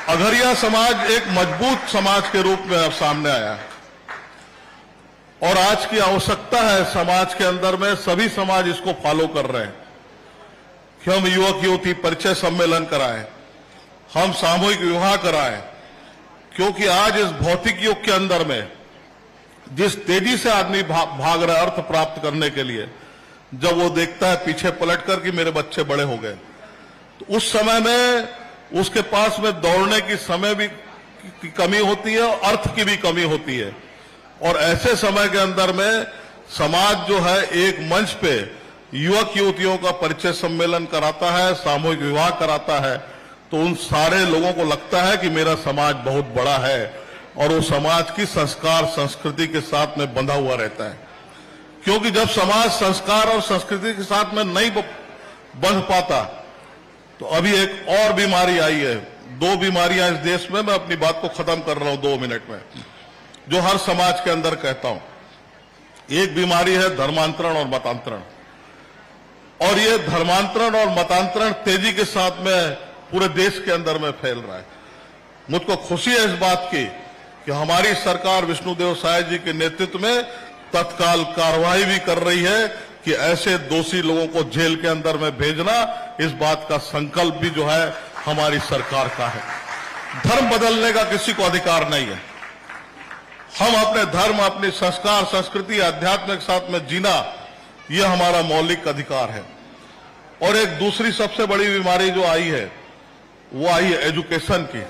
अघरिया समाज एक मजबूत समाज के रूप में अब सामने आया है और आज की आवश्यकता है समाज के अंदर में सभी समाज इसको फॉलो कर रहे हैं कि हम युवक युवती परिचय सम्मेलन कराएं, हम सामूहिक विवाह कराएं, क्योंकि आज इस भौतिक युग के अंदर में जिस तेजी से आदमी भाग रहा है अर्थ प्राप्त करने के लिए, जब वो देखता है पीछे पलटकर कि मेरे बच्चे बड़े हो गए, तो उस समय में उसके पास में दौड़ने की समय भी की कमी होती है और अर्थ की भी कमी होती है। और ऐसे समय के अंदर में समाज जो है एक मंच पे युवक युवतियों का परिचय सम्मेलन कराता है, सामूहिक विवाह कराता है, तो उन सारे लोगों को लगता है कि मेरा समाज बहुत बड़ा है और वो समाज की संस्कार संस्कृति के साथ में बंधा हुआ रहता है। क्योंकि जब समाज संस्कार और संस्कृति के साथ में नहीं बंध पाता, तो अभी एक और बीमारी आई है, दो बीमारियां इस देश में, मैं अपनी बात को खत्म कर रहा हूं 2 मिनट में, जो हर समाज के अंदर कहता हूं। एक बीमारी है धर्मांतरण और मतांतरण, और ये धर्मांतरण और मतांतरण तेजी के साथ में पूरे देश के अंदर में फैल रहा है। मुझको खुशी है इस बात की कि हमारी सरकार विष्णुदेव साय जी के नेतृत्व में तत्काल कार्रवाई भी कर रही है कि ऐसे दोषी लोगों को जेल के अंदर में भेजना, इस बात का संकल्प भी जो है हमारी सरकार का है। धर्म बदलने का किसी को अधिकार नहीं है। हम अपने धर्म, अपनी संस्कार संस्कृति आध्यात्म के साथ में जीना, यह हमारा मौलिक अधिकार है। और एक दूसरी सबसे बड़ी बीमारी जो आई है वो आई है एजुकेशन की।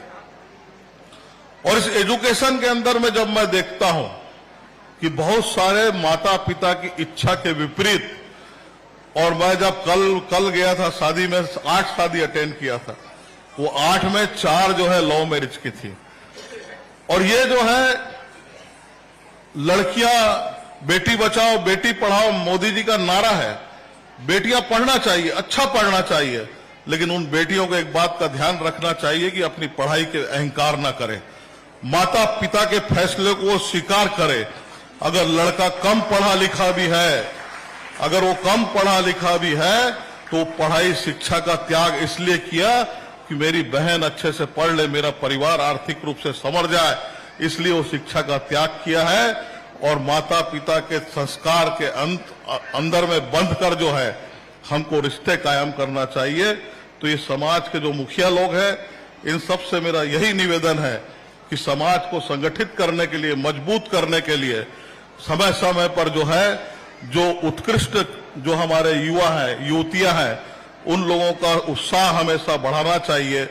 और इस एजुकेशन के अंदर में जब मैं देखता हूं कि बहुत सारे माता पिता की इच्छा के विपरीत, और मैं जब कल गया था शादी में, 8 शादी अटेंड किया था, वो 8 में 4 जो है लव मैरिज की थी। और ये जो है लड़कियां बेटी बचाओ बेटी पढ़ाओ मोदी जी का नारा है, बेटियां पढ़ना चाहिए, अच्छा पढ़ना चाहिए, लेकिन उन बेटियों को एक बात का ध्यान रखना चाहिए कि अपनी पढ़ाई के अहंकार ना करें, माता पिता के फैसले को वो स्वीकार करे। अगर लड़का कम पढ़ा लिखा भी है, अगर वो कम पढ़ा लिखा भी है, तो पढ़ाई शिक्षा का त्याग इसलिए किया कि मेरी बहन अच्छे से पढ़ ले, मेरा परिवार आर्थिक रूप से संवर जाए, इसलिए वो शिक्षा का त्याग किया है। और माता पिता के संस्कार के अंदर में बंध कर जो है हमको रिश्ते कायम करना चाहिए। तो ये समाज के जो मुखिया लोग हैं, इन सब से मेरा यही निवेदन है कि समाज को संगठित करने के लिए, मजबूत करने के लिए समय समय पर जो है, जो उत्कृष्ट जो हमारे युवा हैं, युवतियां हैं, उन लोगों का उत्साह हमेशा बढ़ाना चाहिए,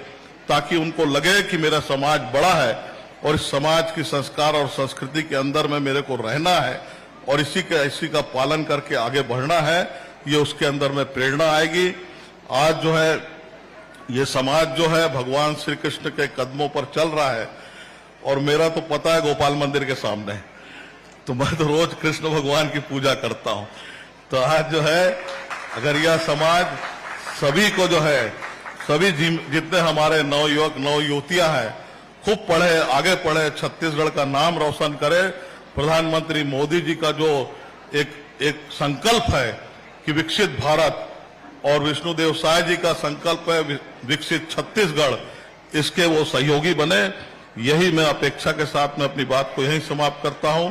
ताकि उनको लगे कि मेरा समाज बड़ा है और इस समाज की संस्कार और संस्कृति के अंदर में मेरे को रहना है और इसी का पालन करके आगे बढ़ना है। ये उसके अंदर में प्रेरणा आएगी। आज जो है ये समाज जो है भगवान श्री कृष्ण के कदमों पर चल रहा है, और मेरा तो पता है गोपाल मंदिर के सामने, तो मैं तो रोज कृष्ण भगवान की पूजा करता हूं। तो आज जो है अघरिया समाज सभी को जो है, सभी जितने हमारे नवयुवक नवयुवतियां हैं, खूब पढ़े, आगे पढ़े, छत्तीसगढ़ का नाम रोशन करे। प्रधानमंत्री मोदी जी का जो एक संकल्प है कि विकसित भारत, और विष्णुदेव साय जी का संकल्प है विकसित छत्तीसगढ़, इसके वो सहयोगी बने। यही मैं अपेक्षा के साथ में अपनी बात को यहीं समाप्त करता हूं।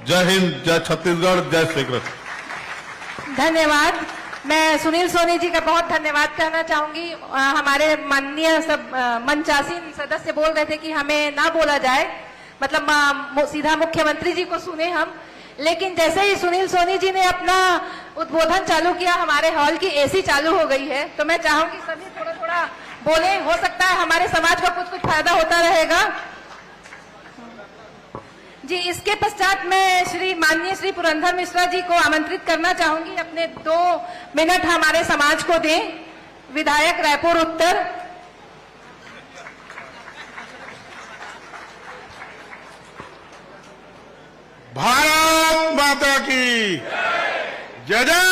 जय हिंद, जय छत्तीसगढ़, जय श्री कृष्ण। धन्यवाद। मैं सुनील सोनी जी का बहुत धन्यवाद कहना चाहूंगी। हमारे माननीय सब मंचासीन सदस्य बोल रहे थे कि हमें ना बोला जाए, मतलब सीधा मुख्यमंत्री जी को सुने हम, लेकिन जैसे ही सुनील सोनी जी ने अपना उद्बोधन चालू किया, हमारे हॉल की एसी चालू हो गई है। तो मैं चाहूंगी सभी थोड़ा थोड़ा बोले, हो सकता है हमारे समाज का कुछ फायदा होता रहेगा जी। इसके पश्चात मैं माननीय श्री पुरंदर मिश्रा जी को आमंत्रित करना चाहूंगी, अपने 2 मिनट हमारे समाज को दें। विधायक रायपुर उत्तर। भारत माता की जय जय।